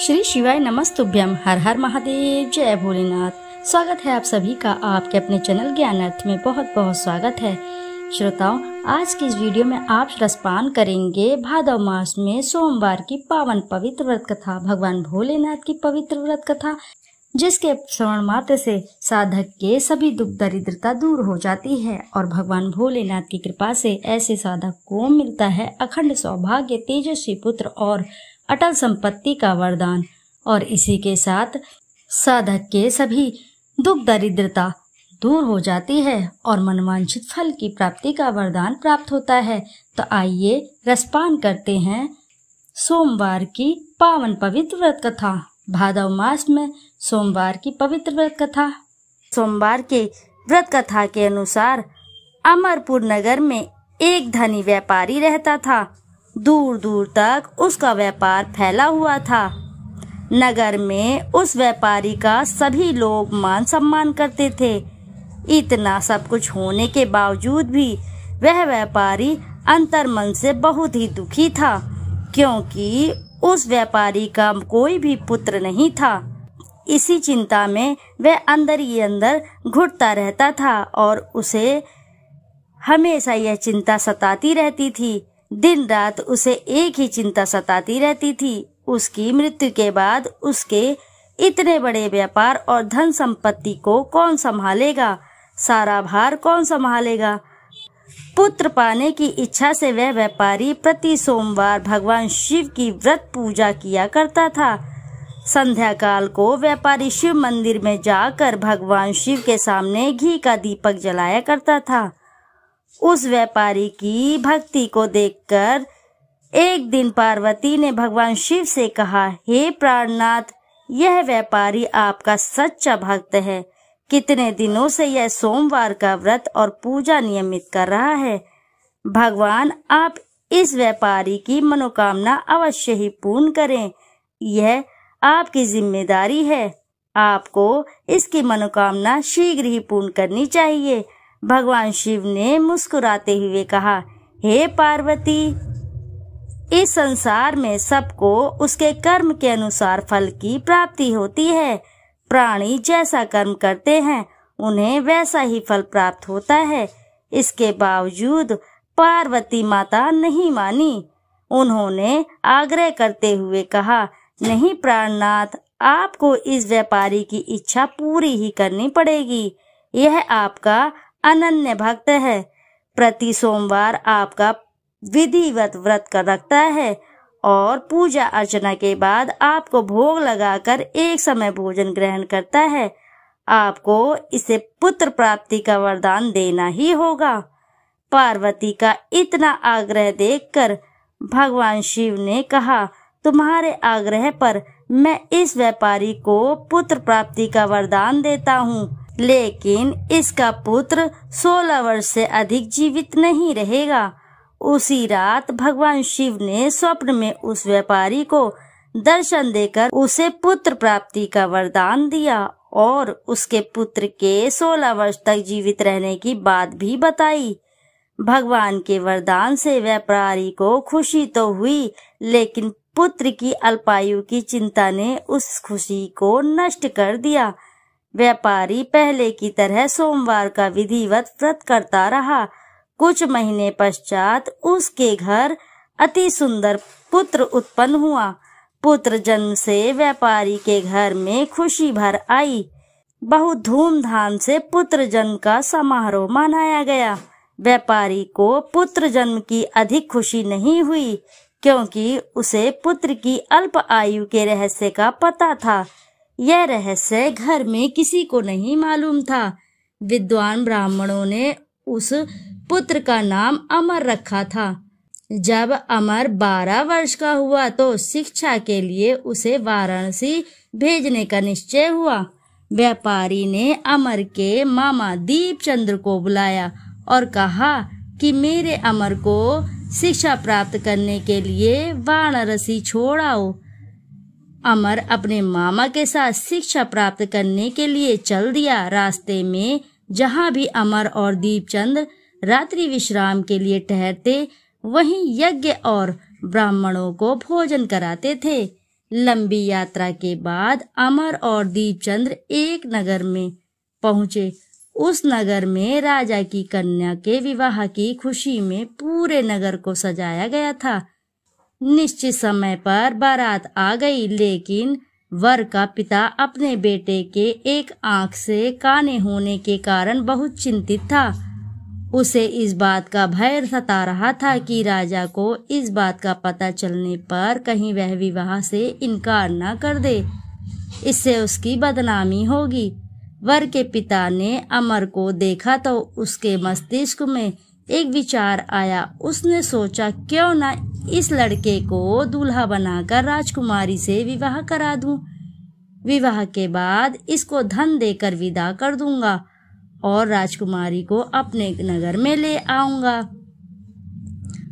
श्री शिवाय नमस्तुभ्यम। हर हर महादेव, जय भोलेनाथ। स्वागत है आप सभी का आपके अपने चैनल ज्ञानार्थ में। बहुत बहुत स्वागत है श्रोताओं। आज की इस वीडियो में आप रसपान करेंगे भादव मास में सोमवार की पावन पवित्र व्रत कथा, भगवान भोलेनाथ की पवित्र व्रत कथा, जिसके श्रवण मात्र से साधक के सभी दुख दरिद्रता दूर हो जाती है और भगवान भोलेनाथ की कृपा से ऐसे साधक को मिलता है अखंड सौभाग्य, तेजस्वी पुत्र और अटल संपत्ति का वरदान। और इसी के साथ साधक के सभी दुख दरिद्रता दूर हो जाती है और मनवांछित फल की प्राप्ति का वरदान प्राप्त होता है। तो आइए रसपान करते हैं सोमवार की पावन पवित्र व्रत कथा, भादव मास में सोमवार की पवित्र व्रत कथा। सोमवार के व्रत कथा के अनुसार अमरपुर नगर में एक धनी व्यापारी रहता था। दूर दूर तक उसका व्यापार फैला हुआ था। नगर में उस व्यापारी का सभी लोग मान सम्मान करते थे। इतना सब कुछ होने के बावजूद भी वह व्यापारी अंतर्मन से बहुत ही दुखी था, क्योंकि उस व्यापारी का कोई भी पुत्र नहीं था। इसी चिंता में वह अंदर ही अंदर घुटता रहता था और उसे हमेशा यह चिंता सताती रहती थी। दिन रात उसे एक ही चिंता सताती रहती थी। उसकी मृत्यु के बाद उसके इतने बड़े व्यापार और धन संपत्ति को कौन संभालेगा, सारा भार कौन संभालेगा। पुत्र पाने की इच्छा से वह व्यापारी प्रति सोमवार भगवान शिव की व्रत पूजा किया करता था। संध्या काल को व्यापारी शिव मंदिर में जाकर भगवान शिव के सामने घी का दीपक जलाया करता था। उस व्यापारी की भक्ति को देखकर एक दिन पार्वती ने भगवान शिव से कहा, हे प्राणनाथ, यह व्यापारी आपका सच्चा भक्त है। कितने दिनों से यह सोमवार का व्रत और पूजा नियमित कर रहा है। भगवान आप इस व्यापारी की मनोकामना अवश्य ही पूर्ण करें। यह आपकी जिम्मेदारी है। आपको इसकी मनोकामना शीघ्र ही पूर्ण करनी चाहिए। भगवान शिव ने मुस्कुराते हुए कहा, हे पार्वती, इस संसार में सबको उसके कर्म के अनुसार फल की प्राप्ति होती है। प्राणी जैसा कर्म करते हैं उन्हें वैसा ही फल प्राप्त होता है। इसके बावजूद पार्वती माता नहीं मानी। उन्होंने आग्रह करते हुए कहा, नहीं प्राणनाथ, आपको इस व्यापारी की इच्छा पूरी ही करनी पड़ेगी। यह आपका अनन्य भक्त है। प्रति सोमवार आपका विधिवत व्रत कर रखता है और पूजा अर्चना के बाद आपको भोग लगाकर एक समय भोजन ग्रहण करता है। आपको इसे पुत्र प्राप्ति का वरदान देना ही होगा। पार्वती का इतना आग्रह देखकर भगवान शिव ने कहा, तुम्हारे आग्रह पर मैं इस व्यापारी को पुत्र प्राप्ति का वरदान देता हूँ, लेकिन इसका पुत्र 16 वर्ष से अधिक जीवित नहीं रहेगा। उसी रात भगवान शिव ने स्वप्न में उस व्यापारी को दर्शन देकर उसे पुत्र प्राप्ति का वरदान दिया और उसके पुत्र के 16 वर्ष तक जीवित रहने की बात भी बताई। भगवान के वरदान से व्यापारी को खुशी तो हुई, लेकिन पुत्र की अल्पायु की चिंता ने उस खुशी को नष्ट कर दिया। व्यापारी पहले की तरह सोमवार का विधिवत व्रत करता रहा। कुछ महीने पश्चात उसके घर अति सुंदर पुत्र उत्पन्न हुआ। पुत्र जन्म से व्यापारी के घर में खुशी भर आई। बहुत धूमधाम से पुत्र जन्म का समारोह मनाया गया। व्यापारी को पुत्र जन्म की अधिक खुशी नहीं हुई, क्योंकि उसे पुत्र की अल्प आयु के रहस्य का पता था। यह रहस्य घर में किसी को नहीं मालूम था। विद्वान ब्राह्मणों ने उस पुत्र का नाम अमर रखा था। जब अमर 12 वर्ष का हुआ तो शिक्षा के लिए उसे वाराणसी भेजने का निश्चय हुआ। व्यापारी ने अमर के मामा दीपचंद्र को बुलाया और कहा कि मेरे अमर को शिक्षा प्राप्त करने के लिए वाराणसी छोड़ आओ। अमर अपने मामा के साथ शिक्षा प्राप्त करने के लिए चल दिया। रास्ते में जहाँ भी अमर और दीपचंद्र रात्रि विश्राम के लिए ठहरते, वहीं यज्ञ और ब्राह्मणों को भोजन कराते थे। लंबी यात्रा के बाद अमर और दीपचंद्र एक नगर में पहुंचे। उस नगर में राजा की कन्या के विवाह की खुशी में पूरे नगर को सजाया गया था। निश्चित समय पर बारात आ गई, लेकिन वर का पिता अपने बेटे के एक आंख से काने होने के कारण बहुत चिंतित था। उसे इस बात का भय सता रहा था कि राजा को इस बात का पता चलने पर कहीं वह विवाह से इनकार न कर दे, इससे उसकी बदनामी होगी। वर के पिता ने अमर को देखा तो उसके मस्तिष्क में एक विचार आया। उसने सोचा, क्यों न इस लड़के को दूल्हा बनाकर राजकुमारी से विवाह करा दूं। विवाह के बाद इसको धन देकर विदा कर दूंगा और राजकुमारी को अपने नगर में ले आऊंगा।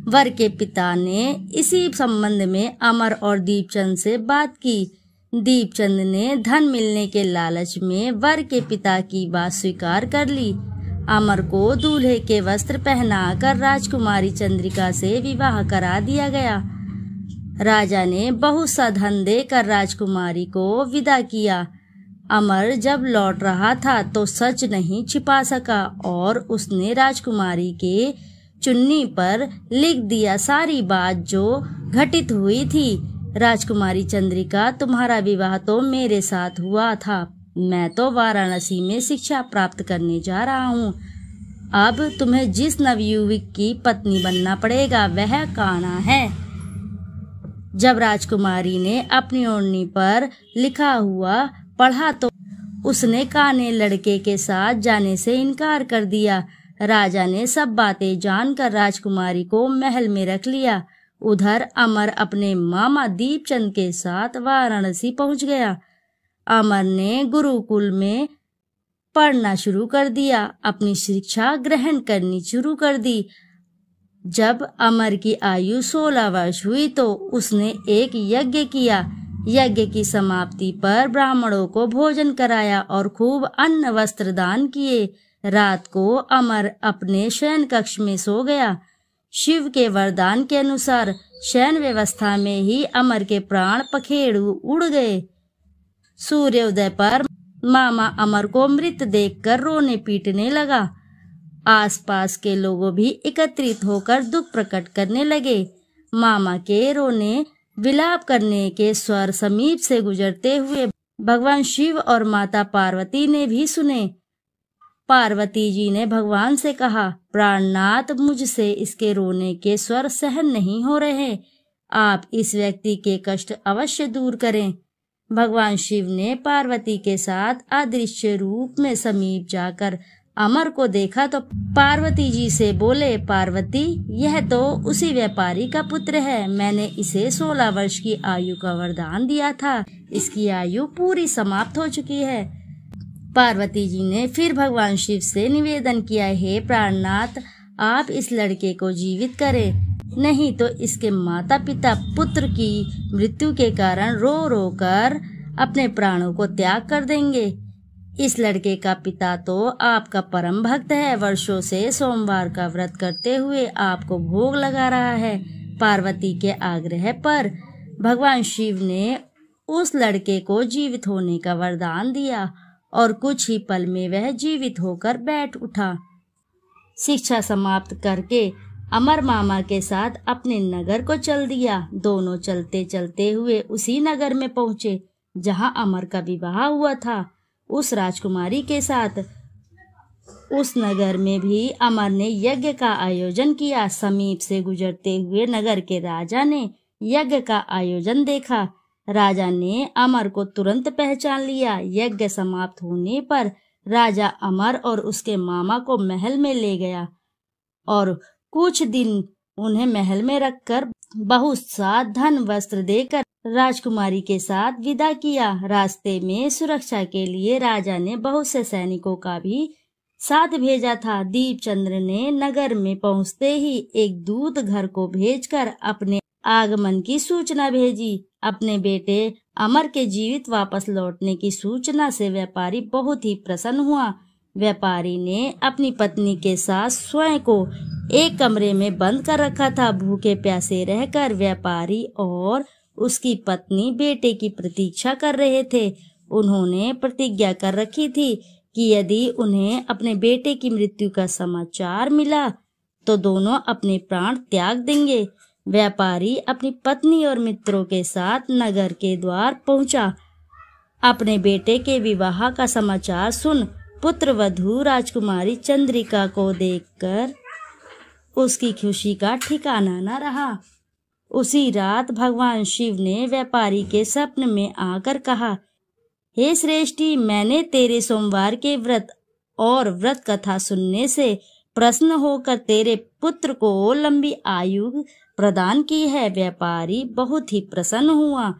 वर के पिता ने इसी संबंध में अमर और दीपचंद से बात की। दीपचंद ने धन मिलने के लालच में वर के पिता की बात स्वीकार कर ली। अमर को दूल्हे के वस्त्र पहनाकर राजकुमारी चंद्रिका से विवाह करा दिया गया। राजा ने बहुत सा धन देकर राजकुमारी को विदा किया। अमर जब लौट रहा था तो सच नहीं छिपा सका और उसने राजकुमारी के चुन्नी पर लिख दिया सारी बात जो घटित हुई थी। राजकुमारी चंद्रिका, तुम्हारा विवाह तो मेरे साथ हुआ था। मैं तो वाराणसी में शिक्षा प्राप्त करने जा रहा हूँ। अब तुम्हें जिस नवयुवक की पत्नी बनना पड़ेगा वह कान्हा है। जब राजकुमारी ने अपनी ओढ़नी पर लिखा हुआ पढ़ा तो उसने काने लड़के के साथ जाने से इनकार कर दिया। राजा ने सब बातें जानकर राजकुमारी को महल में रख लिया। उधर अमर अपने मामा दीपचंद के साथ वाराणसी पहुंच गया। अमर ने गुरुकुल में पढ़ना शुरू कर दिया, अपनी शिक्षा ग्रहण करनी शुरू कर दी। जब अमर की आयु 16 वर्ष हुई तो उसने एक यज्ञ किया। यज्ञ की समाप्ति पर ब्राह्मणों को भोजन कराया और खूब अन्न वस्त्र दान किए। रात को अमर अपने शयन कक्ष में सो गया। शिव के वरदान के अनुसार शयन व्यवस्था में ही अमर के प्राण पखेरु उड़ गए। सूर्योदय पर मामा अमर को मृत देखकर रोने पीटने लगा। आसपास के लोगों भी एकत्रित होकर दुख प्रकट करने लगे। मामा के रोने विलाप करने के स्वर समीप से गुजरते हुए भगवान शिव और माता पार्वती ने भी सुने। पार्वती जी ने भगवान से कहा, प्राणनाथ, मुझसे इसके रोने के स्वर सहन नहीं हो रहे। आप इस व्यक्ति के कष्ट अवश्य दूर करें। भगवान शिव ने पार्वती के साथ अदृश्य रूप में समीप जाकर अमर को देखा तो पार्वती जी से बोले, पार्वती, यह तो उसी व्यापारी का पुत्र है। मैंने इसे 16 वर्ष की आयु का वरदान दिया था। इसकी आयु पूरी समाप्त हो चुकी है। पार्वती जी ने फिर भगवान शिव से निवेदन किया, हे प्राणनाथ, आप इस लड़के को जीवित करें, नहीं तो इसके माता पिता पुत्र की मृत्यु के कारण रो रो कर अपने प्राणों को त्याग कर देंगे। इस लड़के का पिता तो आपका परम भक्त है। वर्षों से सोमवार का व्रत करते हुए आपको भोग लगा रहा है। पार्वती के आग्रह पर भगवान शिव ने उस लड़के को जीवित होने का वरदान दिया और कुछ ही पल में वह जीवित होकर बैठ उठा। शिक्षा समाप्त करके अमर मामा के साथ अपने नगर को चल दिया। दोनों चलते चलते हुए उसी नगर में पहुंचे जहां अमर का विवाह हुआ था, उस राजकुमारी के साथ। उस नगर में भी अमर ने यज्ञ का आयोजन किया। समीप से गुजरते हुए नगर के राजा ने यज्ञ का आयोजन देखा। राजा ने अमर को तुरंत पहचान लिया। यज्ञ समाप्त होने पर राजा अमर और उसके मामा को महल में ले गया और कुछ दिन उन्हें महल में रखकर बहुत सा धन वस्त्र देकर राजकुमारी के साथ विदा किया। रास्ते में सुरक्षा के लिए राजा ने बहुत से सैनिकों का भी साथ भेजा था। दीपचंद्र ने नगर में पहुंचते ही एक दूत घर को भेजकर अपने आगमन की सूचना भेजी। अपने बेटे अमर के जीवित वापस लौटने की सूचना से व्यापारी बहुत ही प्रसन्न हुआ। व्यापारी ने अपनी पत्नी के साथ स्वयं को एक कमरे में बंद कर रखा था। भूखे प्यासे रहकर व्यापारी और उसकी पत्नी बेटे की प्रतीक्षा कर रहे थे। उन्होंने प्रतिज्ञा कर रखी थी कि यदि उन्हें अपने बेटे की मृत्यु का समाचार मिला तो दोनों अपने प्राण त्याग देंगे। व्यापारी अपनी पत्नी और मित्रों के साथ नगर के द्वार पहुंचा। अपने बेटे के विवाह का समाचार सुन पुत्रवधू राजकुमारी चंद्रिका को देखकर उसकी खुशी का ठिकाना न रहा। उसी रात भगवान शिव ने व्यापारी के स्वप्न में आकर कहा, हे श्रेष्ठी, मैंने तेरे सोमवार के व्रत और व्रत कथा सुनने से प्रसन्न होकर तेरे पुत्र को लंबी आयु प्रदान की है। व्यापारी बहुत ही प्रसन्न हुआ।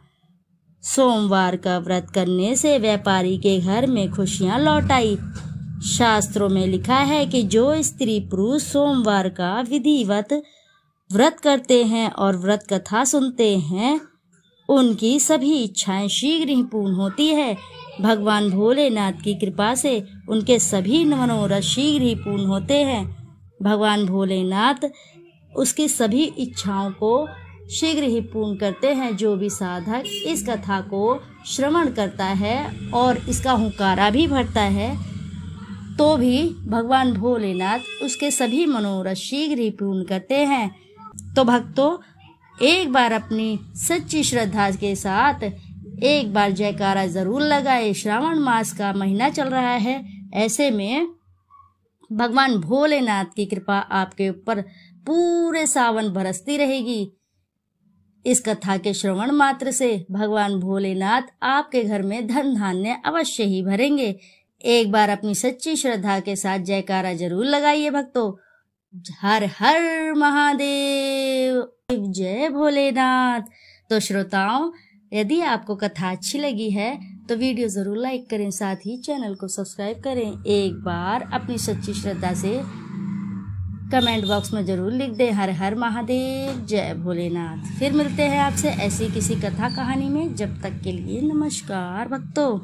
सोमवार का व्रत करने से व्यापारी के घर में खुशियां लौट आई। शास्त्रों में लिखा है कि जो स्त्री पुरुष सोमवार का विधिवत व्रत करते हैं और व्रत कथा सुनते हैं, उनकी सभी इच्छाएं शीघ्र ही पूर्ण होती है। भगवान भोलेनाथ की कृपा से उनके सभी मनोरथ शीघ्र ही पूर्ण होते हैं। भगवान भोलेनाथ उसकी सभी इच्छाओं को शीघ्र ही पूर्ण करते हैं। जो भी साधक इस कथा को श्रवण करता है और इसका हुंकारा भी भरता है तो भी भगवान भोलेनाथ उसके सभी मनोरथ शीघ्र ही पूर्ण करते हैं। तो भक्तों, एक बार अपनी सच्ची श्रद्धा के साथ एक बार जयकारा जरूर लगाए। श्रावण मास का महीना चल रहा है, ऐसे में भगवान भोलेनाथ की कृपा आपके ऊपर पूरे सावन बरसती रहेगी। इस कथा के श्रवण मात्र से भगवान भोलेनाथ आपके घर में धन धान्य अवश्य ही भरेंगे। एक बार अपनी सच्ची श्रद्धा के साथ जयकारा जरूर लगाइए भक्तों। हर हर महादेव, जय भोलेनाथ। तो श्रोताओं, यदि आपको कथा अच्छी लगी है तो वीडियो जरूर लाइक करें, साथ ही चैनल को सब्सक्राइब करें। एक बार अपनी सच्ची श्रद्धा से कमेंट बॉक्स में जरूर लिख दें, हर हर महादेव, जय भोलेनाथ। फिर मिलते हैं आपसे ऐसी किसी कथा कहानी में। जब तक के लिए नमस्कार भक्तों।